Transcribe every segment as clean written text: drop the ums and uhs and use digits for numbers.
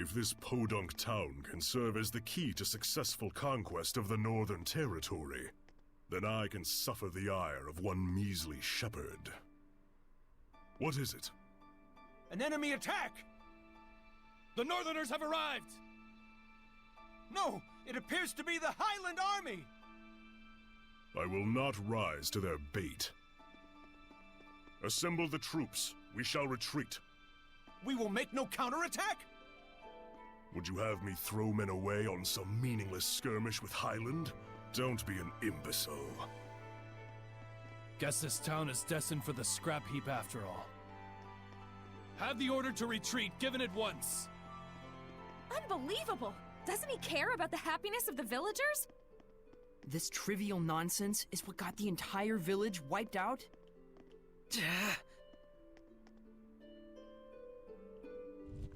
If this podunk town can serve as the key to successful conquest of the Northern Territory, then I can suffer the ire of one measly shepherd. What is it? An enemy attack! The Northerners have arrived! No, it appears to be the Highland Army! I will not rise to their bait. Assemble the troops. We shall retreat. We will make no counterattack! Would you have me throw men away on some meaningless skirmish with Highland? Don't be an imbecile. Guess this town is destined for the scrap heap after all. Have the order to retreat given at once. Unbelievable! Doesn't he care about the happiness of the villagers? This trivial nonsense is what got the entire village wiped out?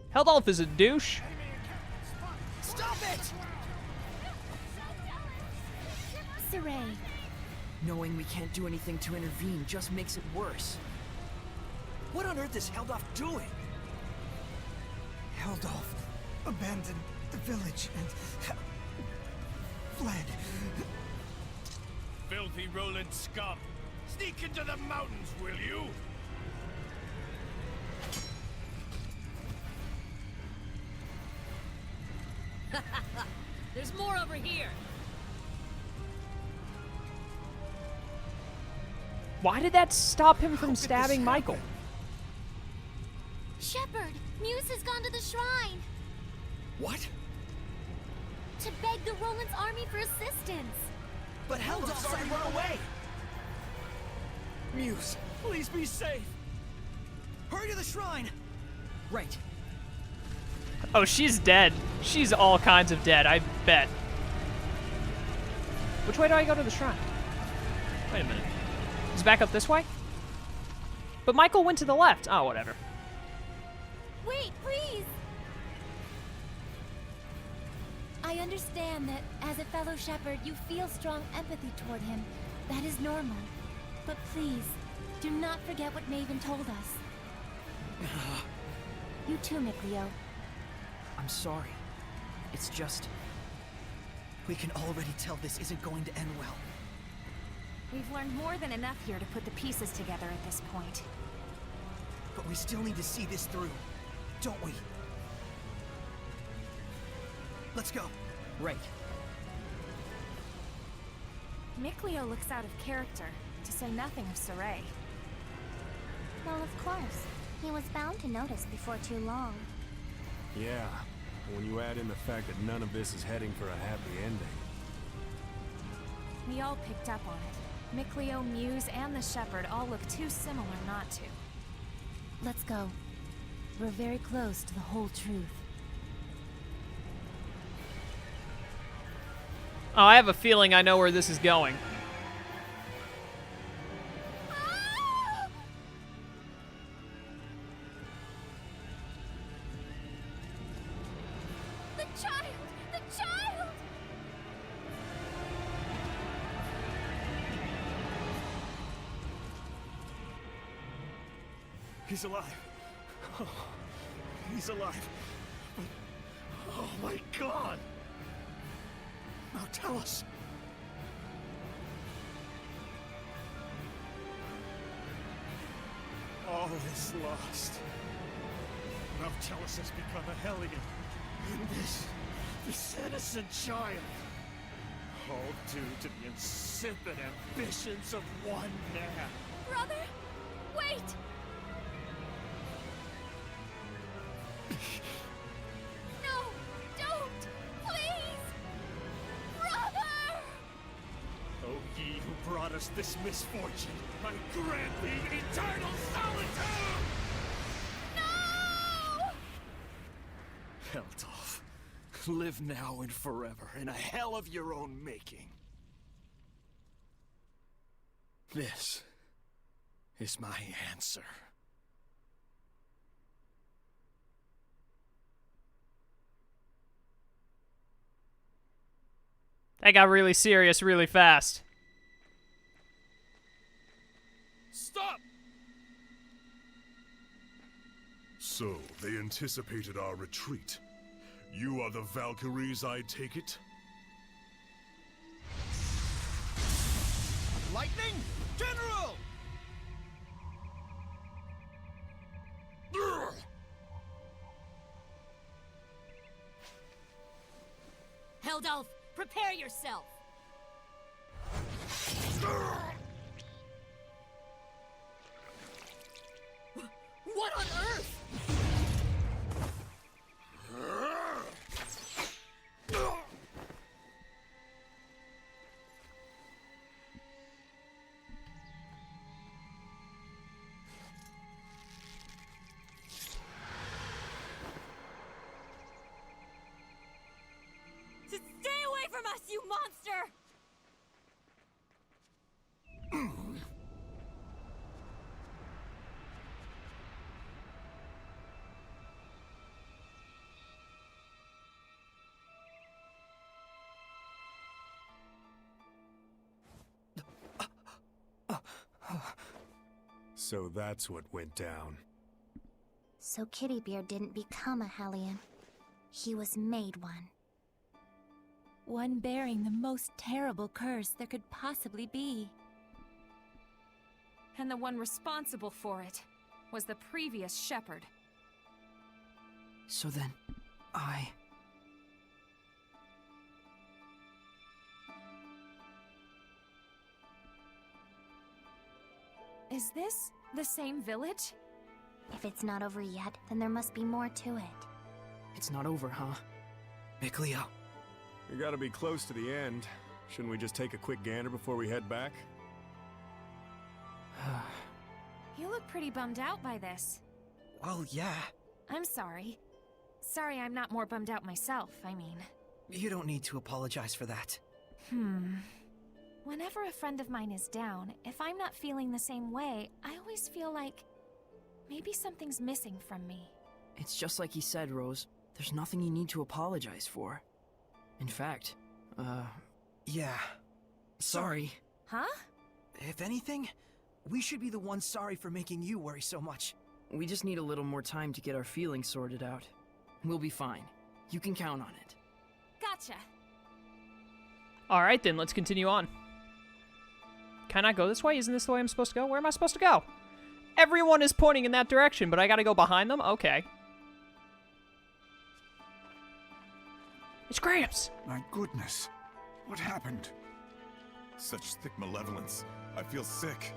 Heldalf is a douche. Stop it! Saray. Knowing we can't do anything to intervene just makes it worse. What on earth is Heldalf doing? Heldalf abandoned the village and fled. Filthy Roland scum! Sneak into the mountains, will you? There's more over here. Why did that stop him from stabbing Michael? Shepherd, Muse has gone to the shrine. What? To beg the Roland's army for assistance. But Heldalf's already run away! Muse, please be safe! Hurry to the shrine! Right. Oh, she's dead. She's all kinds of dead, I bet. Which way do I go to the shrine? Wait a minute. Is it back up this way? But Michael went to the left. Oh, whatever. Wait, please! I understand that, as a fellow shepherd, you feel strong empathy toward him. That is normal. But please, do not forget what Maven told us. You too, Mikleo. I'm sorry. It's just... we can already tell this isn't going to end well. We've learned more than enough here to put the pieces together at this point. But we still need to see this through, don't we? Let's go. Right. Mikleo looks out of character, to say nothing of Saray. Well, of course. He was bound to notice before too long. Yeah, when you add in the fact that none of this is heading for a happy ending. We all picked up on it. Mikleo, Muse, and the Shepherd all look too similar not to. Let's go. We're very close to the whole truth. Oh, I have a feeling I know where this is going. The child! The child! He's alive. Oh, he's alive. But, oh my God! Now tell us. All is lost. Now tell us has become a Hellion. And this innocent child. All due to the insipid ambitions of one man. Brother! Wait! No! Don't! Please! Brother! O ye who brought us this misfortune, I grant thee eternal solitude! No! Heldalf, live now and forever in a hell of your own making. This is my answer. That got really serious really fast. Stop! So, they anticipated our retreat. You are the Valkyries, I take it? Lightning! General! Heldalf, prepare yourself! What on earth? Stay away from us, you monster! So that's what went down. So Kittybeard didn't become a Hellion. He was made one. One bearing the most terrible curse there could possibly be. And the one responsible for it was the previous shepherd. So then, Is this the same village? If it's not over yet, then there must be more to it. It's not over, huh? Micleo. We gotta be close to the end. Shouldn't we just take a quick gander before we head back? You look pretty bummed out by this. Well, yeah. I'm sorry. Sorry I'm not more bummed out myself, I mean. You don't need to apologize for that. Whenever a friend of mine is down, if I'm not feeling the same way, I always feel like maybe something's missing from me. It's just like he said, Rose. There's nothing you need to apologize for. In fact, yeah. Sorry. Huh? If anything, we should be the ones sorry for making you worry so much. We just need a little more time to get our feelings sorted out. We'll be fine. You can count on it. Gotcha. Alright then, let's continue on. Can I go this way? Isn't this the way I'm supposed to go? Where am I supposed to go? Everyone is pointing in that direction, but I gotta go behind them? Okay. It's Gramps! My goodness. What happened? Such thick malevolence. I feel sick.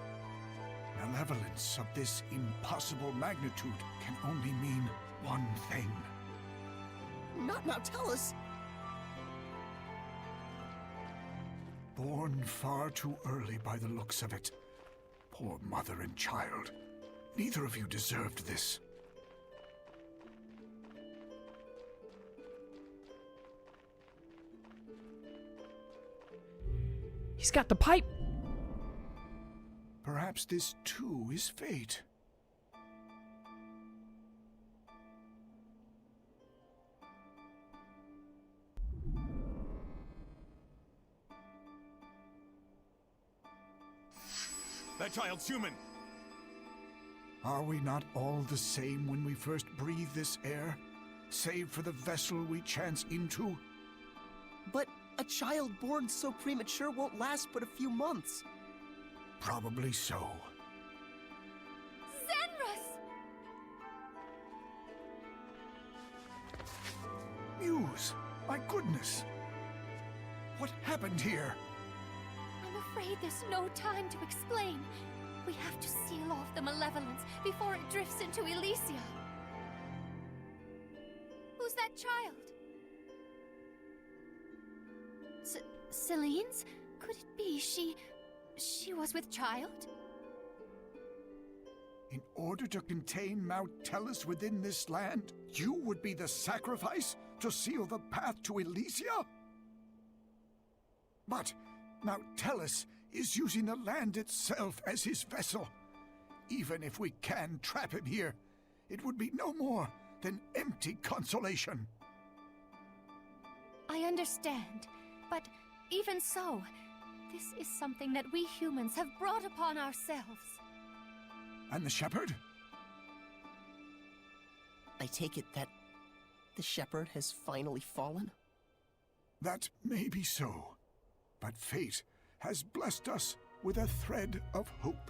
Malevolence of this impossible magnitude can only mean one thing. Now tell us! Born far too early by the looks of it. Poor mother and child. Neither of you deserved this. He's got the pipe! Perhaps this too is fate. That child's human. Are we not all the same when we first breathe this air? Save for the vessel we chance into? But a child born so premature won't last but a few months. Probably so. Zenris! Muse! My goodness! What happened here? I'm afraid there's no time to explain. We have to seal off the malevolence before it drifts into Elysia. Who's that child? Celine's? Could it be she was with child? In order to contain Mount Tellus within this land, you would be the sacrifice to seal the path to Elysia? But Mount Tellus is using the land itself as his vessel. Even if we can trap him here, it would be no more than empty consolation. I understand, but even so, this is something that we humans have brought upon ourselves. And the shepherd? I take it that the shepherd has finally fallen? That may be so, but fate has blessed us with a thread of hope.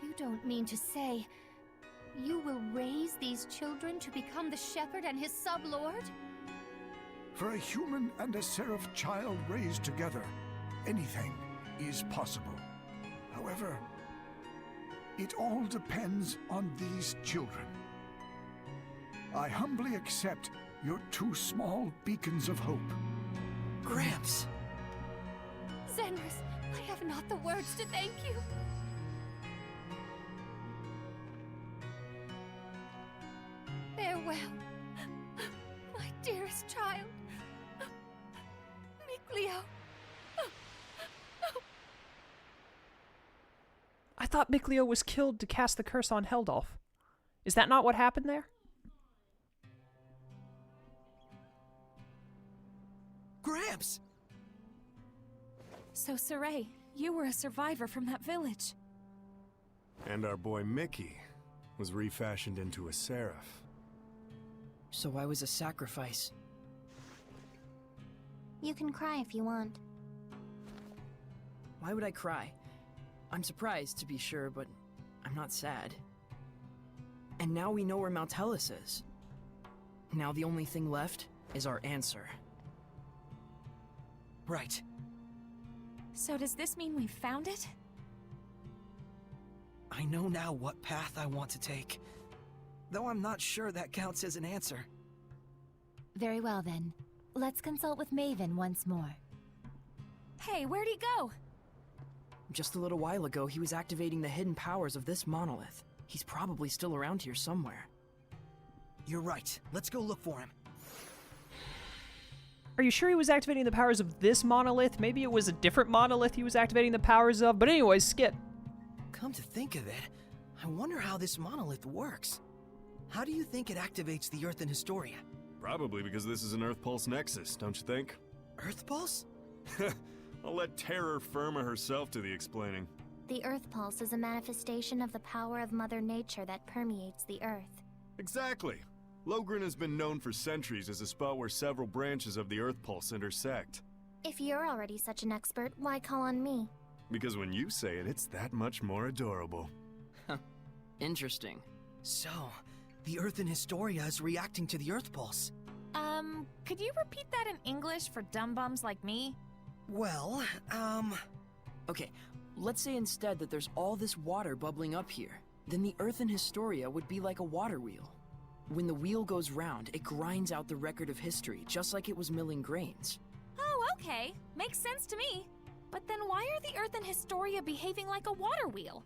You don't mean to say you will raise these children to become the shepherd and his sub-lord? For a human and a seraph child raised together, anything is possible. However, it all depends on these children. I humbly accept your 2 small beacons of hope. Gramps! Zenris, I have not the words to thank you. Farewell, my dearest child, Mikleo. I thought Mikleo was killed to cast the curse on Heldalf. Is that not what happened there? Gramps! So, Saray, you were a survivor from that village. And our boy Mickey was refashioned into a seraph. So I was a sacrifice. You can cry if you want. Why would I cry? I'm surprised, to be sure, but I'm not sad. And now we know where Mount Hellas is. Now the only thing left is our answer. Right. So does this mean we've found it? I know now what path I want to take. Though I'm not sure that counts as an answer. Very well then. Let's consult with Maven once more. Hey, where'd he go? Just a little while ago, he was activating the hidden powers of this monolith. He's probably still around here somewhere. You're right. Let's go look for him. Are you sure he was activating the powers of this monolith? Maybe it was a different monolith he was activating the powers of, but anyways, skip. Come to think of it, I wonder how this monolith works. How do you think it activates the Earth in Historia? Probably because this is an Earth Pulse Nexus, don't you think? Earth Pulse? I'll let Terror Firma herself do the explaining. The Earth Pulse is a manifestation of the power of Mother Nature that permeates the Earth. Exactly. Logren has been known for centuries as a spot where several branches of the Earth Pulse intersect. If you're already such an expert, why call on me? Because when you say it, it's that much more adorable. Interesting. So, the Earth in Historia is reacting to the Earth Pulse. Could you repeat that in English for dumb bums like me? Well, Okay, let's say instead that there's all this water bubbling up here. Then the Earth in Historia would be like a water wheel. When the wheel goes round, it grinds out the record of history, just like it was milling grains. Oh, okay. Makes sense to me. But then why are the Earth and Historia behaving like a water wheel?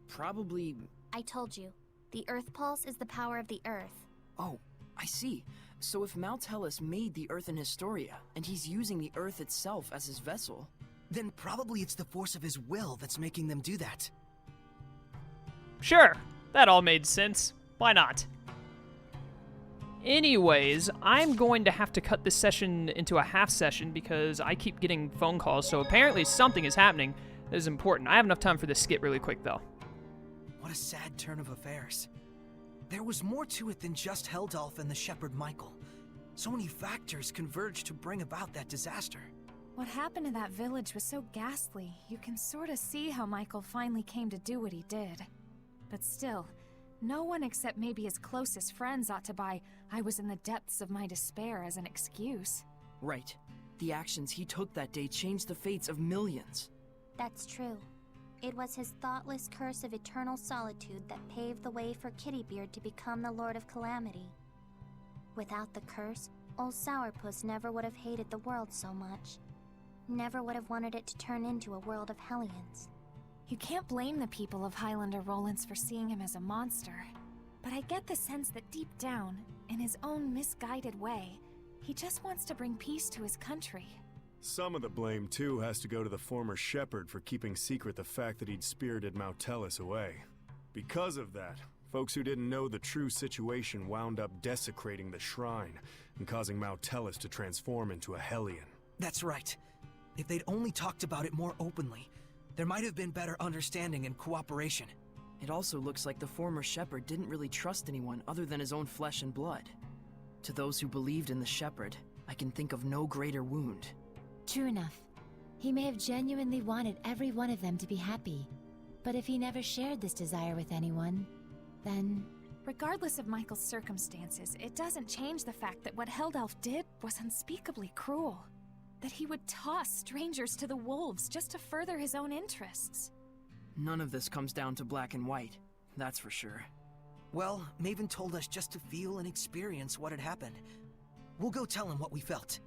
Probably... I told you. The Earth Pulse is the power of the Earth. Oh, I see. So if Mount Hellas made the Earth in Historia, and he's using the Earth itself as his vessel... Then probably it's the force of his will that's making them do that. Sure, that all made sense. Why not? Anyways, I'm going to have to cut this session into a half session because I keep getting phone calls, so apparently something is happening that is important. I have enough time for this skit really quick, though. What a sad turn of affairs. There was more to it than just Heldalf and the shepherd Michael. So many factors converged to bring about that disaster. What happened to that village was so ghastly, you can sort of see how Michael finally came to do what he did. But still, no one except maybe his closest friends ought to buy "I was in the depths of my despair" as an excuse. Right. The actions he took that day changed the fates of millions. That's true. It was his thoughtless curse of eternal solitude that paved the way for Kittybeard to become the Lord of Calamity. Without the curse, old Sourpuss never would have hated the world so much. Never would have wanted it to turn into a world of Hellions. You can't blame the people of Highlander Rollins for seeing him as a monster. But I get the sense that deep down, in his own misguided way, he just wants to bring peace to his country. Some of the blame, too, has to go to the former shepherd for keeping secret the fact that he'd spirited Mount Hellas away. Because of that, folks who didn't know the true situation wound up desecrating the shrine and causing Mount Hellas to transform into a Hellion. That's right. If they'd only talked about it more openly, there might have been better understanding and cooperation. It also looks like the former shepherd didn't really trust anyone other than his own flesh and blood. To those who believed in the shepherd, I can think of no greater wound. True enough. He may have genuinely wanted every one of them to be happy. But if he never shared this desire with anyone, then... Regardless of Michael's circumstances, it doesn't change the fact that what Heldalf did was unspeakably cruel. That he would toss strangers to the wolves just to further his own interests. None of this comes down to black and white, that's for sure. Well, Maven told us just to feel and experience what had happened. We'll go tell him what we felt.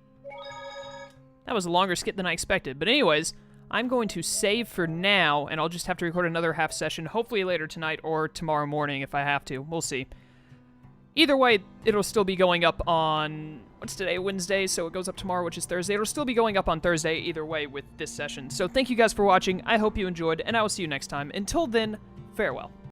That was a longer skit than I expected. But anyways, I'm going to save for now, and I'll just have to record another half session, hopefully later tonight or tomorrow morning if I have to. We'll see. Either way, it'll still be going up on... What's today? Wednesday, so it goes up tomorrow, which is Thursday. It'll still be going up on Thursday either way with this session. So thank you guys for watching. I hope you enjoyed, and I will see you next time. Until then, farewell.